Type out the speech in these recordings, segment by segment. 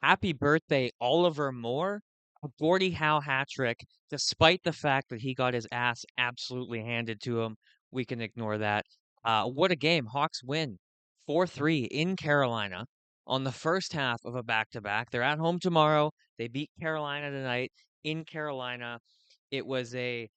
Happy birthday, Oliver Moore. A Gordie Howe hat trick, despite the fact that he got his ass absolutely handed to him. We can ignore that. What a game. Hawks win 4-3 in Carolina on the first half of a back-to-back. They're at home tomorrow. They beat Carolina tonight in Carolina. It was a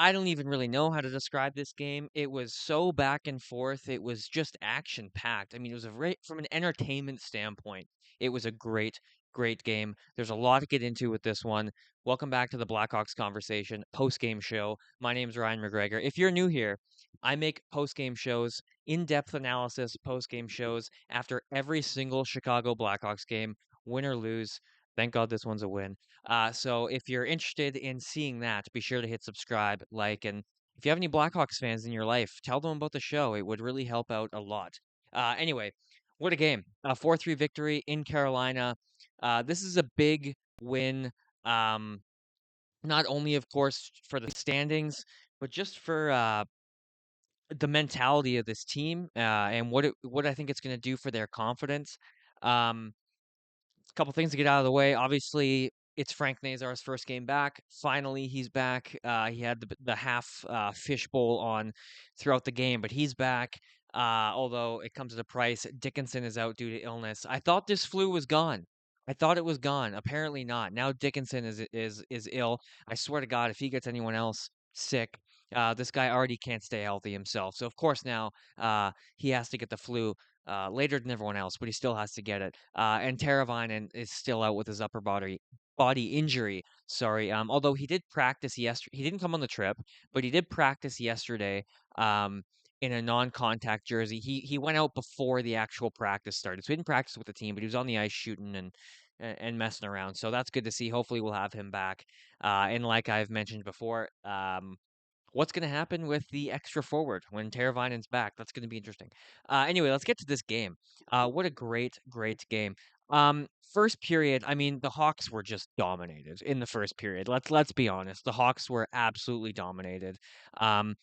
I don't even really know how to describe this game. It was so back and forth. It was just action packed. I mean, it was from an entertainment standpoint, it was a great, great game. There's a lot to get into with this one. Welcome back to the Blackhawks Conversation post-game show. My name is Ryan McGregor. If you're new here, I make post-game shows, in-depth analysis post-game shows after every single Chicago Blackhawks game, win or lose. Thank God this one's a win. So if you're interested in seeing that, be sure to hit subscribe, like, and if you have any Blackhawks fans in your life, tell them about the show. It would really help out a lot. Anyway, what a game. A 4-3 victory in Carolina. This is a big win, um, not only, of course, for the standings, but just for the mentality of this team and what I think it's going to do for their confidence. Um, Couple things to get out of the way. Obviously, it's Frank Nazar's first game back. Finally, he's back. He had the half fishbowl on throughout the game, but he's back. Although it comes at a price. Dickinson is out due to illness. I thought this flu was gone. I thought it was gone. Apparently not. Now Dickinson is ill. I swear to God, if he gets anyone else sick, this guy already can't stay healthy himself. So of course now he has to get the flu later than everyone else, but he still has to get it. And Teravainen is still out with his upper body injury. Sorry. Although he did practice yesterday, he didn't come on the trip, but he did practice yesterday. In a non-contact jersey. He went out before the actual practice started, so he didn't practice with the team, but he was on the ice shooting and messing around. So that's good to see. Hopefully, we'll have him back. And like I've mentioned before, what's going to happen with the extra forward when Teravainen's back? That's going to be interesting. Anyway, let's get to this game. What a great, great game. First period, I mean, the Hawks were just dominated in the first period. Let's be honest. The Hawks were absolutely dominated. Um,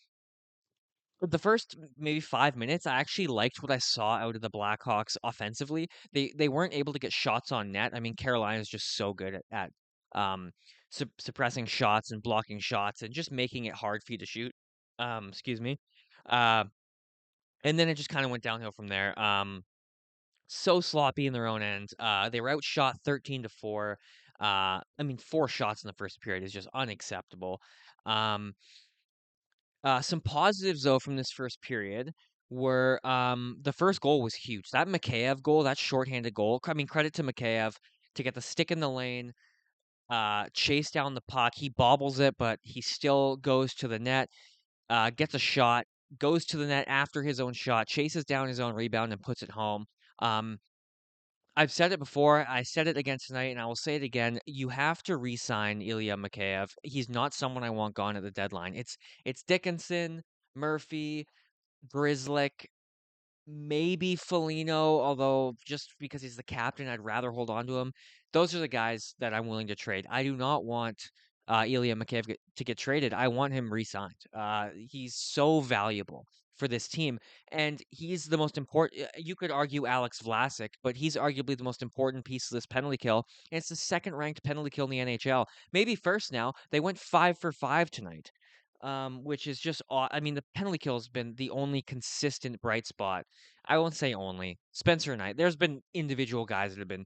the first maybe 5 minutes, I actually liked what I saw out of the Blackhawks offensively. They weren't able to get shots on net. I mean, Carolina's just so good at um, suppressing shots and blocking shots and just making it hard for you to shoot. Excuse me. Uh, and then it just kind of went downhill from there. So sloppy in their own end. They were outshot 13-4. I mean, 4 shots in the first period is just unacceptable. Um, some positives though from this first period were the first goal was huge. That Mikheyev goal, that shorthanded goal. I mean, credit to Mikheyev to get the stick in the lane, chase down the puck. He bobbles it, but he still goes to the net, gets a shot, goes to the net after his own shot, chases down his own rebound and puts it home. Um, I've said it before. I said it again tonight, and I will say it again. You have to re-sign Ilya Mikheyev. He's not someone I want gone at the deadline. It's Dickinson, Murphy, Grizzlick, maybe Foligno, although just because he's the captain, I'd rather hold on to him. Those are the guys that I'm willing to trade. I do not want Ilya Mikheyev to get traded. I want him re-signed. He's so valuable for this team, and he's the most important. You could argue Alex Vlasic, but he's arguably the most important piece of this penalty kill, and it's the second-ranked penalty kill in the NHL. Maybe first now. They went 5 for 5 tonight. Which is just aw I mean, the penalty kill has been the only consistent bright spot. I won't say only. Spencer Knight. There's been individual guys that have been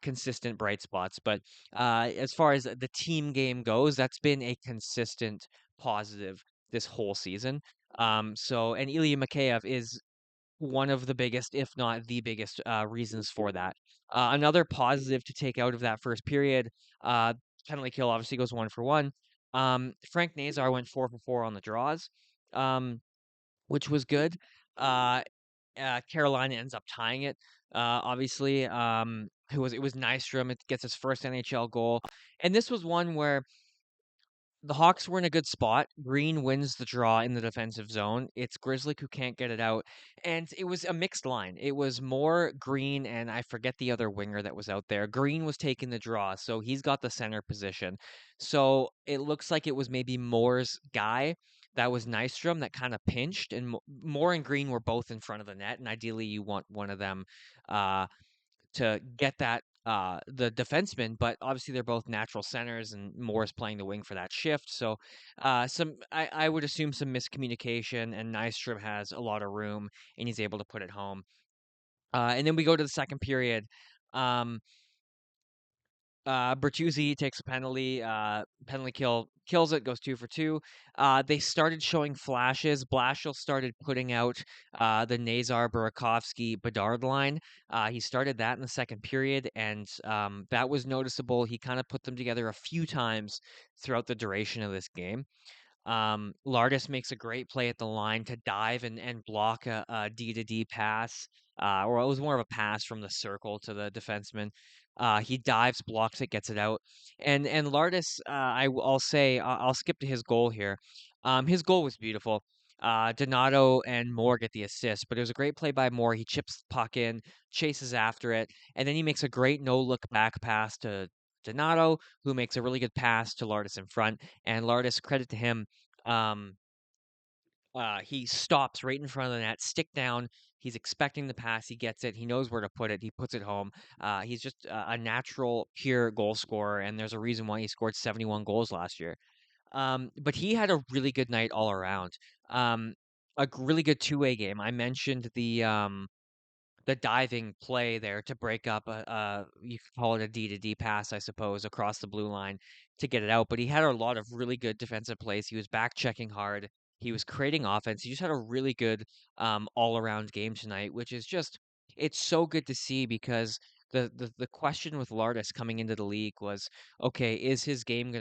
consistent bright spots, but as far as the team game goes, that's been a consistent positive this whole season. And Ilya Mikheyev is one of the biggest, if not the biggest, reasons for that. Another positive to take out of that first period, uh, penalty kill obviously goes 1 for 1. Frank Nazar went 4 for 4 on the draws, um, which was good. Uh, Carolina ends up tying it. Obviously, it was Nystrom. It gets his first NHL goal, and this was one where the Hawks were in a good spot. Green wins the draw in the defensive zone. It's Grizzly who can't get it out. And it was a mixed line. It was more Green, and I forget the other winger that was out there. Green was taking the draw, so he's got the center position. So it looks like it was maybe Moore's guy that was Nystrom that kind of pinched, and Moore and Green were both in front of the net. And ideally, you want one of them uh, to get that the defenseman, but obviously they're both natural centers, and Moore is playing the wing for that shift. So, I would assume some miscommunication, and Nystrom has a lot of room, and he's able to put it home. And then we go to the second period. Um, Bertuzzi takes a penalty kill, kills it, goes 2 for 2. They started showing flashes. Blashill started putting out the Nazar Burakovsky Bedard line. He started that in the second period, and that was noticeable. He kind of put them together a few times throughout the duration of this game. Lardis makes a great play at the line to dive and block a D to D pass, or it was more of a pass from the circle to the defenseman. He dives, blocks it, gets it out, and Lardis. I'll say I'll skip to his goal here. His goal was beautiful. Donato and Moore get the assist, but it was a great play by Moore. He chips the puck in, chases after it, and then he makes a great no look back pass to Donato, who makes a really good pass to Lardis in front. And Lardis, credit to him, um, he stops right in front of the net, stick down. He's expecting the pass. He gets it. He knows where to put it. He puts it home. He's just a natural, pure goal scorer, and there's a reason why he scored 71 goals last year. But he had a really good night all around. Um, really good two-way game. I mentioned the diving play there to break up you could call it a D to D pass, I suppose, across the blue line to get it out. But he had a lot of really good defensive plays. He was back checking hard. He was creating offense. He just had a really good all around game tonight, which is just it's so good to see because the question with Lardis coming into the league was, okay, is his game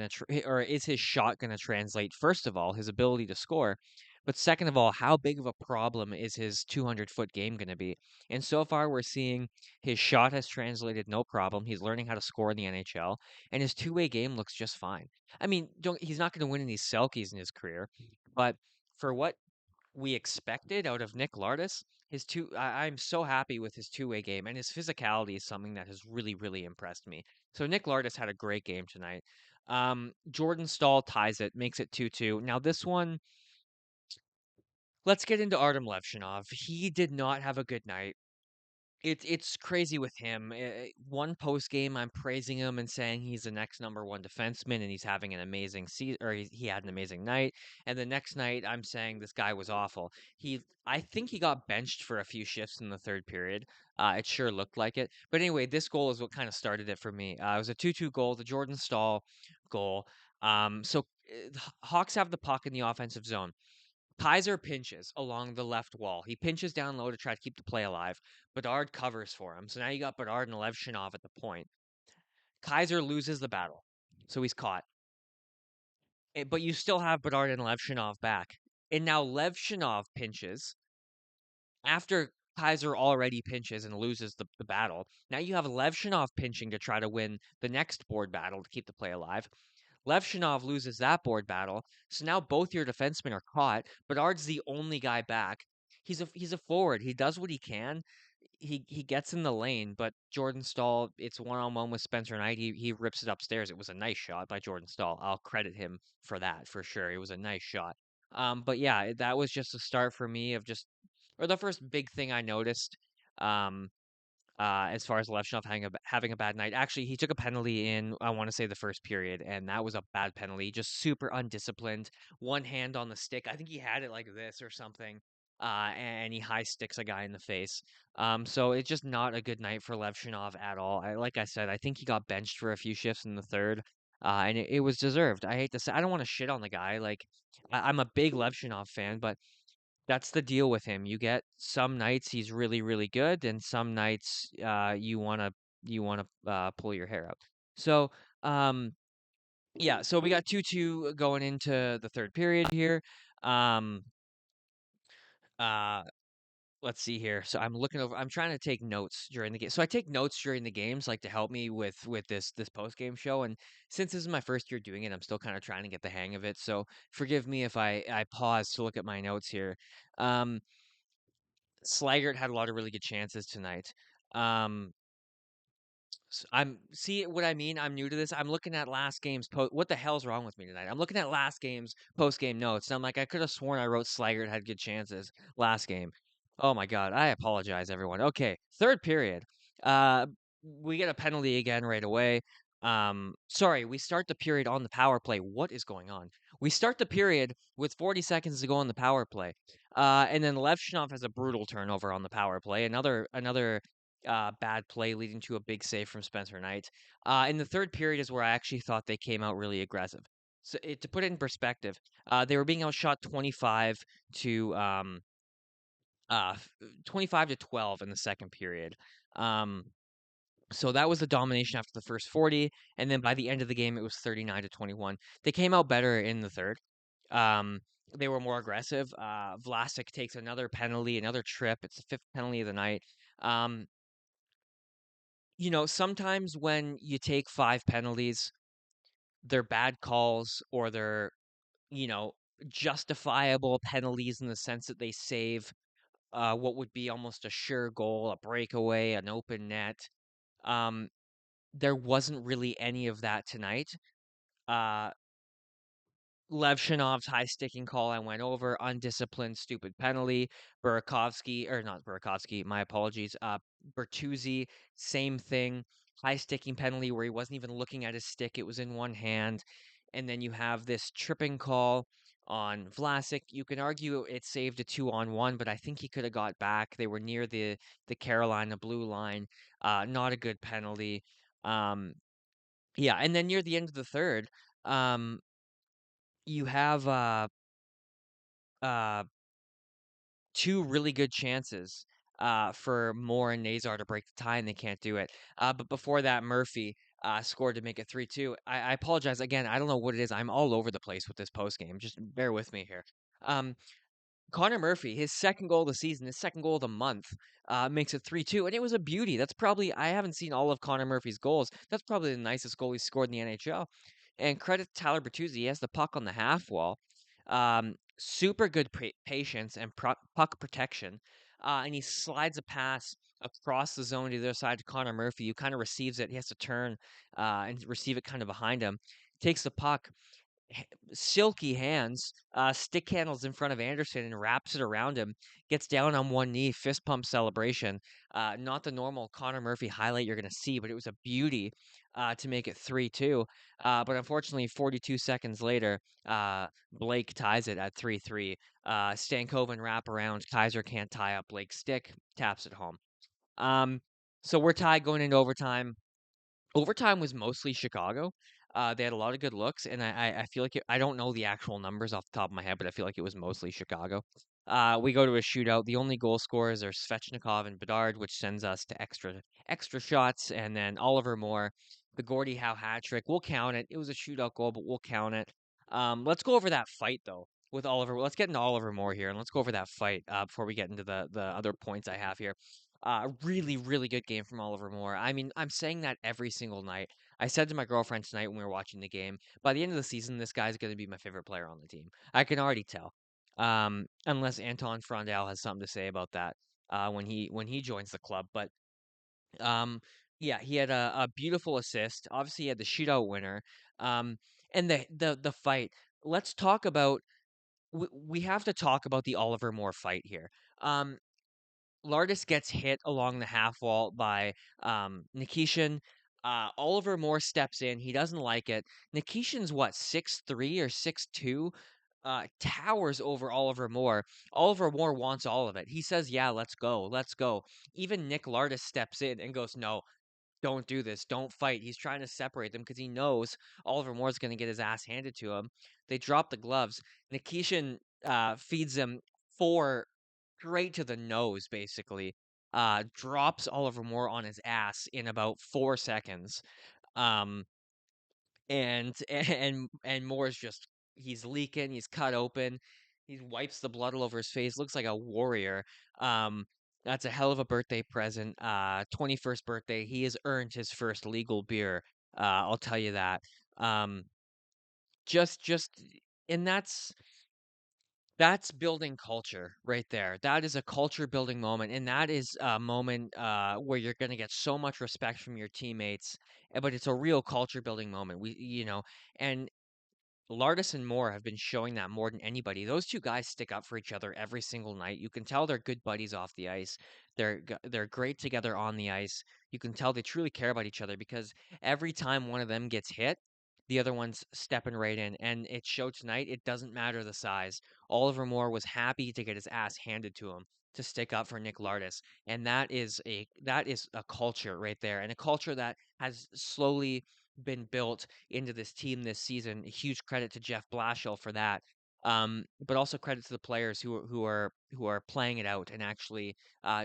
or is his shot gonna translate? First of all, his ability to score, but second of all, how big of a problem is his 200-foot game going to be? And so far, we're seeing his shot has translated no problem. He's learning how to score in the NHL, and his two-way game looks just fine. I mean, he's not going to win any Selkies in his career, but for what we expected out of Nick Lardis, I'm so happy with his two-way game, and his physicality is something that has really, really impressed me. So Nick Lardis had a great game tonight. Jordan Staal ties it, makes it 2-2. Now this one, let's get into Artem Levshinov. He did not have a good night. It's crazy with him. One post game, I'm praising him and saying he's the next number one defenseman and he's having an amazing season, or he had an amazing night. And the next night, I'm saying this guy was awful. I think he got benched for a few shifts in the third period. It sure looked like it. But anyway, this goal is what kind of started it for me. It was a 2-2 goal, the Jordan Staal goal. The Hawks have the puck in the offensive zone. Kaiser pinches along the left wall. He pinches down low to try to keep the play alive. Bedard covers for him. So now you got Bedard and Levshinov at the point. Kaiser loses the battle. So he's caught. But you still have Bedard and Levshinov back. And now Levshinov pinches after Kaiser already pinches and loses the battle. Now you have Levshinov pinching to try to win the next board battle to keep the play alive. Levshinov loses that board battle, so now both your defensemen are caught. Bedard's the only guy back. He's a forward. He does what he can. He gets in the lane, but Jordan Staal, it's one on one with Spencer Knight. He rips it upstairs. It was a nice shot by Jordan Staal. I'll credit him for that for sure. It was a nice shot. But yeah, that was just a start for me of just or the first big thing I noticed. Um, as far as Levshov having a bad night. Actually, he took a penalty in, I want to say, the first period, and that was a bad penalty. Just super undisciplined. One hand on the stick. I think he had it like this or something. And he high sticks a guy in the face. So it's just not a good night for Levshinov at all. Like I said, I think he got benched for a few shifts in the third. And it was deserved. I hate to say, I don't want to shit on the guy. Like, I'm a big Levshinov fan, but that's the deal with him. You get some nights he's really, really good, and some nights you wanna pull your hair out. So um yeah, so we got 2-2 going into the third period here. Um uh let's see here. So I'm trying to take notes during the game. So I take notes during the games like to help me with this post game show. And since this is my first year doing it, I'm still kind of trying to get the hang of it. So forgive me if I pause to look at my notes here. Um Slaggert had a lot of really good chances tonight. Um, I'm see what I mean. I'm new to this. I'm looking at last game's post. What the hell's wrong with me tonight? I'm looking at last game's post game notes. And I'm like, I could have sworn I wrote Slaggert had good chances last game. Oh my god, I apologize, everyone. Okay, third period. we get a penalty again right away. Sorry, we start the period on the power play. What is going on? We start the period with 40 seconds to go on the power play. And then Levshunov has a brutal turnover on the power play. Another bad play leading to a big save from Spencer Knight. In the third period is where I actually thought they came out really aggressive. So to put it in perspective, they were being outshot to 25 to 12 in the second period. Um, so that was the domination after the first 40, and then by the end of the game, it was 39 to 21. They came out better in the third. Um, they were more aggressive. Vlasic takes another penalty, another trip. It's the fifth penalty of the night. Um, sometimes when you take five penalties, they're bad calls or they're, you know, justifiable penalties in the sense that they save what would be almost a sure goal, a breakaway, an open net. Um, there wasn't really any of that tonight. Uh, Levshinov's high sticking call I went over, undisciplined, stupid penalty. Burakovsky, or not Burakovsky, my apologies. Bertuzzi, same thing. High sticking penalty where he wasn't even looking at his stick, it was in one hand. And then you have this tripping call on Vlasic. You can argue it saved a 2-on-1, but I think he could have got back. They were near the Carolina blue line. Not a good penalty. Um, yeah, and then near the end of the third, um, you have uh, two really good chances for Moore and Nazar to break the tie, and they can't do it. But before that, Murphy scored to make it 3-2. I apologize again. I don't know what it is. I'm all over the place with this post game. Just bear with me here. Um, Connor Murphy, his second goal of the season, his second goal of the month, makes it 3-2, and it was a beauty. That's probably, I haven't seen all of Connor Murphy's goals. That's probably the nicest goal he's scored in the NHL. And credit to Tyler Bertuzzi, he has the puck on the half wall. Super good patience and puck protection. And he slides a pass across the zone to the other side to Connor Murphy, who kind of receives it. He has to turn and receive it kind of behind him. Takes the puck, silky hands, stick handles in front of Anderson and wraps it around him, gets down on one knee, fist pump celebration. Not the normal Connor Murphy highlight you're going to see, but it was a beauty to make it 3-2. But unfortunately, 42 seconds later, Blake ties it at 3-3. Stankoven wrap around. Kaiser can't tie up Blake's stick, taps it home. Um, so we're tied going into overtime. Overtime was mostly Chicago. They had a lot of good looks, and I feel like I don't know the actual numbers off the top of my head, but I feel like it was mostly Chicago. We go to a shootout. The only goal scorers are Svechnikov and Bedard, which sends us to extra shots, and then Oliver Moore, the Gordie Howe hat trick. We'll count it. It was a shootout goal, but we'll count it. Let's go over that fight though with Oliver. Let's get into Oliver Moore here, and let's go over that fight before we get into the other points I have here. Really, really good game from Oliver Moore. I mean, I'm saying that every single night. I said to my girlfriend tonight when we were watching the game, by the end of the season, this guy's going to be my favorite player on the team. I can already tell. Unless Anton Frondel has something to say about that when he joins the club. But um, yeah, he had a beautiful assist. Obviously, he had the shootout winner. Um, and the fight. Let's talk about. We have to talk about the Oliver Moore fight here. Um, Lardis gets hit along the half wall by Nikishin. Oliver Moore steps in. He doesn't like it. Nikishin's what, 6'3" or 6'2"? Towers over Oliver Moore. Oliver Moore wants all of it. He says, "Yeah, let's go. Let's go." Even Nick Lardis steps in and goes, "No, don't do this. Don't fight." He's trying to separate them because he knows Oliver Moore's going to get his ass handed to him. They drop the gloves. Nikishin feeds him four straight to the nose, basically. Drops Oliver Moore on his ass in about 4 seconds. Um, and Moore's just he's leaking. He's cut open. He wipes the blood all over his face. Looks like a warrior. Um, that's a hell of a birthday present. 21st birthday. He has earned his first legal beer. I'll tell you that. Um, just, and that's building culture right there. That is a culture building moment, and that is a moment where you're going to get so much respect from your teammates. But it's a real culture building moment. And Lardis and Moore have been showing that more than anybody. Those two guys stick up for each other every single night. You can tell they're good buddies off the ice. They're great together on the ice. You can tell they truly care about each other because every time one of them gets hit, the other one's stepping right in. And it showed tonight. It doesn't matter the size. Oliver Moore was happy to get his ass handed to him to stick up for Nick Lardis, and that is a culture right there, and a culture that has slowly been built into this team this season. Huge credit to Jeff Blashill for that. But also credit to the players who are playing it out and actually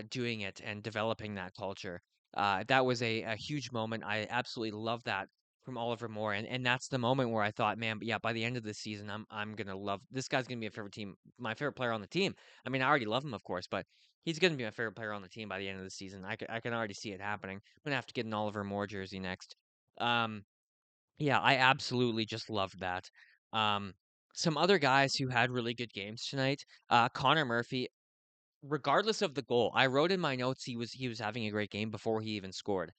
doing it and developing that culture. That was a huge moment. I absolutely love that from Oliver Moore, and that's the moment where I thought, man, yeah, by the end of this season, I'm gonna love this guy's gonna be a favorite team, my favorite player on the team. I mean, I already love him, of course, but he's gonna be my favorite player on the team by the end of the season. I can already see it happening. I'm gonna have to get an Oliver Moore jersey next. Um, yeah, I absolutely just loved that. Um, some other guys who had really good games tonight. Connor Murphy, regardless of the goal, I wrote in my notes he was having a great game before he even scored.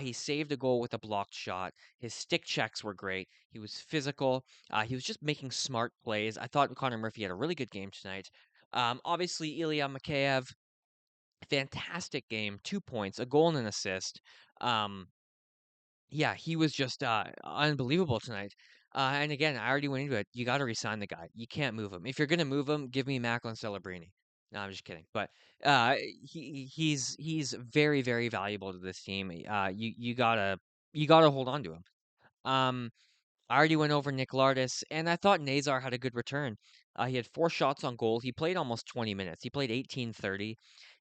He saved a goal with a blocked shot. His stick checks were great. He was physical. He was just making smart plays. I thought Connor Murphy had a really good game tonight. Obviously, Ilya Mikheyev, fantastic game, 2 points, a goal and an assist. Um, yeah, he was just unbelievable tonight. And again, I already went into it. You got to resign the guy. You can't move him. If you're gonna move him, give me Macklin Celebrini. No, I'm just kidding. But he's very very valuable to this team. You gotta hold on to him. Um, I already went over Nick Lardis, and I thought Nazar had a good return. He had 4 shots on goal. He played almost 20 minutes. He played 18:30.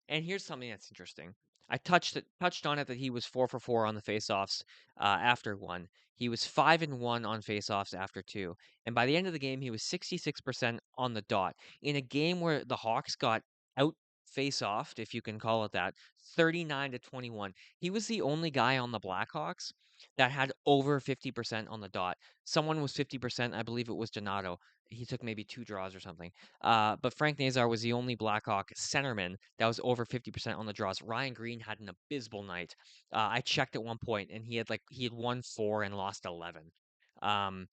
And here's something that's interesting. I touched on it that he was 4 for 4 on the faceoffs after one. He was 5 and 1 on faceoffs after two. And by the end of the game, he was 66% on the dot. In a game where the Hawks got out face-offed, if you can call it that, 39-21. He was the only guy on the Blackhawks that had over 50% on the dot. Someone was 50%. I believe it was Donato. He took maybe 2 draws or something. But Frank Nazar was the only Blackhawk centerman that was over 50% on the draws. Ryan Green had an abysmal night. I checked at one point, and he had won 4 and lost 11, um,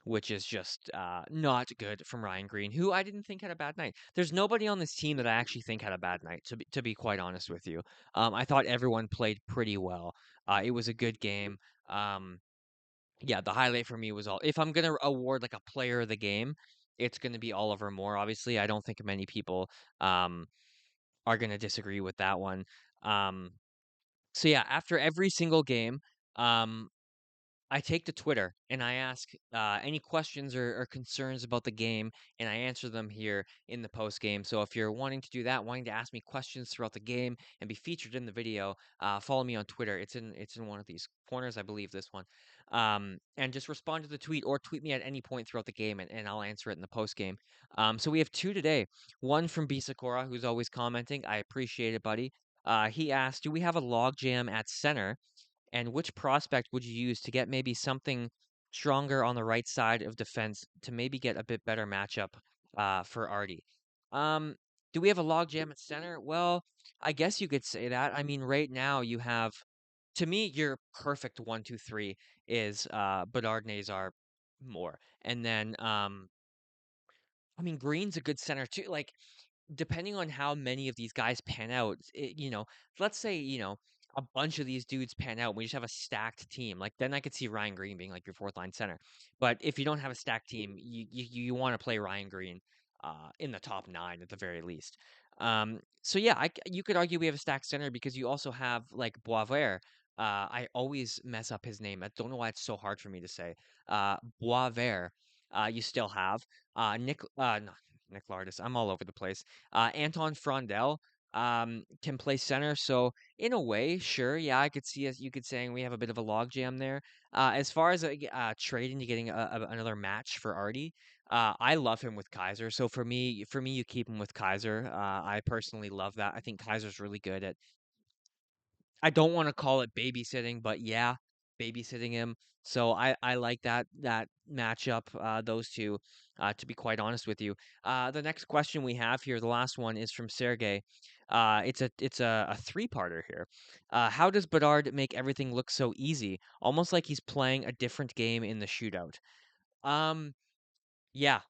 which is just not good from Ryan Green, who I didn't think had a bad night. There's nobody on this team that I actually think had a bad night. To be quite honest with you, I thought everyone played pretty well. It was a good game. Um, yeah, the highlight for me was all. If I'm gonna award like a player of the game, it's gonna be Oliver Moore. Obviously, I don't think many people um are gonna disagree with that one. Um, so yeah, after every single game, um, I take to Twitter and I ask any questions or concerns about the game, and I answer them here in the post game. So if you're wanting to do that, wanting to ask me questions throughout the game and be featured in the video, follow me on Twitter. It's in one of these corners, I believe this one. And just respond to the tweet or tweet me at any point throughout the game, and I'll answer it in the post game. So we have two today. One from B Sakura, who's always commenting. I appreciate it, buddy. He asked, "Do we have a logjam at center? And which prospect would you use to get maybe something stronger on the right side of defense to maybe get a bit better matchup for Artie?" Um, do we have a logjam at center? Well, I guess you could say that. I mean, right now you have, to me, your perfect 1, 2, 3 is Bedard, Nazar, Moore, and then I mean Green's a good center too. Like depending on how many of these guys pan out, let's say, a bunch of these dudes pan out, we just have a stacked team. Like then I could see Ryan Green being like your fourth line center. But if you don't have a stacked team, you want to play Ryan Green in the top 9 at the very least. So yeah, you could argue we have a stacked center because you also have like Boisvert. I always mess up his name. I don't know why it's so hard for me to say. Boisvert. You still have no, Nick Lardis. I'm all over the place. Anton Frondel can play center, so in a way, sure, yeah, I could see us. You could saying we have a bit of a logjam there. As far as trading to getting another match for Artie, I love him with Kaiser. So for me, you keep him with Kaiser. I personally love that. I think Kaiser's really good at, I don't want to call it babysitting, but yeah, babysitting him. So I like that matchup, those two, to be quite honest with you. The next question we have here, the last one is from Sergey. It's a three-parter here. How does Bedard make everything look so easy, almost like he's playing a different game in the shootout? Um, Yeah,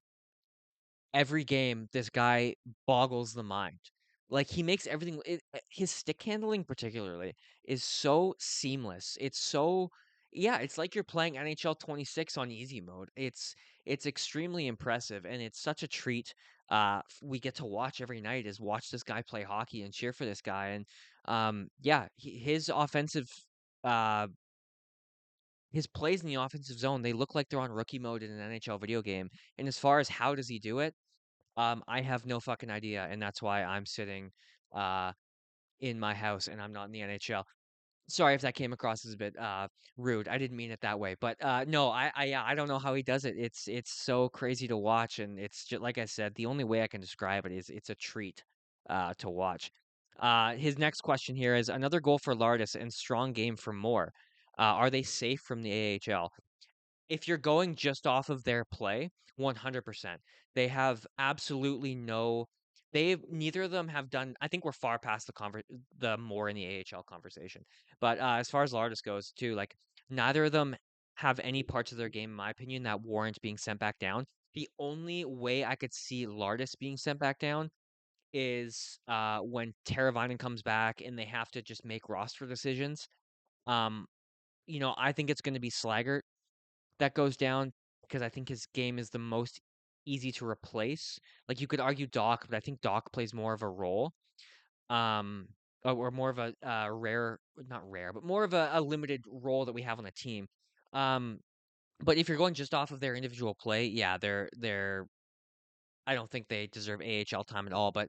every game, this guy boggles the mind. Like, he makes everything his stick handling particularly is so seamless. It's so yeah, it's like you're playing NHL 26 on easy mode. It's extremely impressive, and it's such a treat, we get to watch every night is watch this guy play hockey and cheer for this guy, and, yeah, his offensive, uh his plays in the offensive zone, they look like they're on rookie mode in an NHL video game, and as far as how does he do it, I have no fucking idea, and that's why I'm sitting uh in my house and I'm not in the NHL. Sorry if that came across as a bit rude. I didn't mean it that way. But no, yeah, I don't know how he does it. It's so crazy to watch, and it's just like I said, the only way I can describe it is it's a treat to watch. His next question here is another goal for Lardis and strong game for Moore. Are they safe from the AHL? If you're going just off of their play, 100%. They have absolutely no neither of them have done I think we're far past the more in the AHL conversation. But as far as Lardis goes too, like neither of them have any parts of their game, in my opinion, that warrant being sent back down. The only way I could see Lardis being sent back down is when Teravainen comes back and they have to just make roster decisions. Um, I think it's going to be Slaggert that goes down because I think his game is the most easy to replace. Like you could argue Doc, but I think Doc plays more of a role, um, or more of a rare, not rare, but more of a limited role that we have on the team. Um, but if you're going just off of their individual play, yeah, they're. I don't think they deserve AHL time at all. But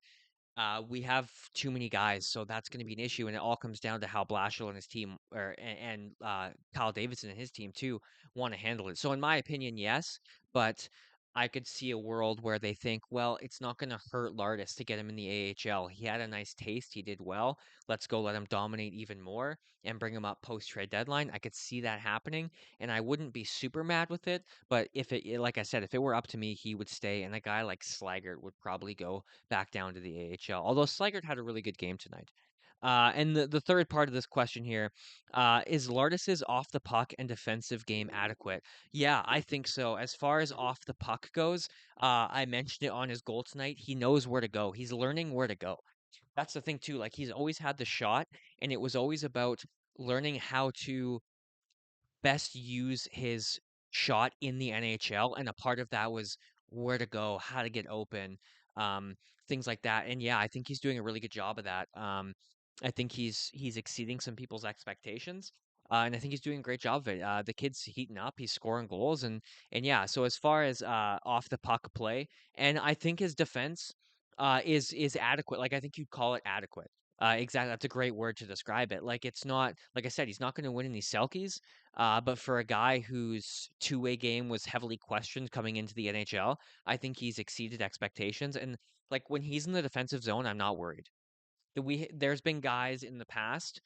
we have too many guys, so that's going to be an issue, and it all comes down to how Blashill and his team, and Kyle Davidson and his team too, want to handle it. So, in my opinion, yes, but I could see a world where they think, well, it's not going to hurt Lardis to get him in the AHL. He had a nice taste, he did well. Let's go let him dominate even more and bring him up post trade deadline. I could see that happening, and I wouldn't be super mad with it. But like I said, if it were up to me, he would stay, and a guy like Slaggert would probably go back down to the AHL. Although Slaggert had a really good game tonight. And the third part of this question here is Lardis's off the puck and defensive game adequate? Yeah, I think so. As far as off the puck goes, I mentioned it on his goal tonight. He knows where to go. He's learning where to go. That's the thing too. Like he's always had the shot, and it was always about learning how to best use his shot in the NHL, and a part of that was where to go, how to get open, um, things like that. And yeah, I think he's doing a really good job of that. I think he's exceeding some people's expectations. And I think he's doing a great job of it. The kid's heating up. He's scoring goals, and yeah. So as far as off the puck play, and I think his defense is adequate. Like I think you'd call it adequate. Exactly. That's a great word to describe it. Like it's not like I said, he's not going to win any Selkies. But for a guy whose two-way game was heavily questioned coming into the NHL, I think he's exceeded expectations. And like when he's in the defensive zone, I'm not worried. There's been guys in the past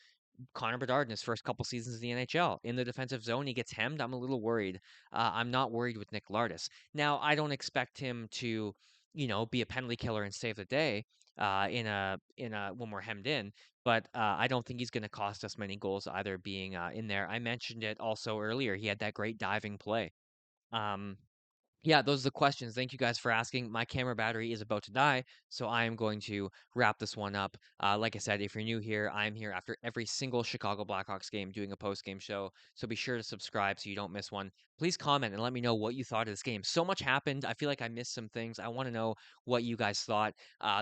Connor Bedard in his first couple seasons in the NHL. In the defensive zone, he gets hemmed. I'm a little worried. I'm not worried with Nick Lardis. Now, I don't expect him to, be a penalty killer and save the day in a when we're hemmed in. But I don't think he's going to cost us many goals either being in there. I mentioned it also earlier. He had that great diving play. Um, yeah, those are the questions. Thank you guys for asking. My camera battery is about to die, so I am going to wrap this one up. Like I said, if you're new here, I'm here after every single Chicago Blackhawks game doing a post-game show, so be sure to subscribe so you don't miss one. Please comment and let me know what you thought of this game. So much happened. I feel like I missed some things. I want to know what you guys thought.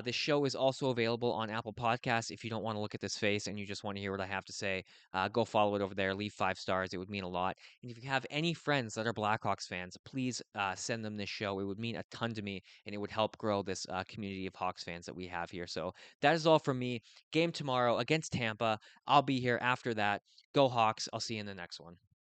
This show is also available on Apple Podcasts. If you don't want to look at this face and you just want to hear what I have to say, go follow it over there. Leave 5 stars. It would mean a lot. And if you have any friends that are Blackhawks fans, please send them this show. It would mean a ton to me, and it would help grow this community of Hawks fans that we have here. So that is all from me. Game tomorrow against Tampa. I'll be here after that. Go Hawks. I'll see you in the next one.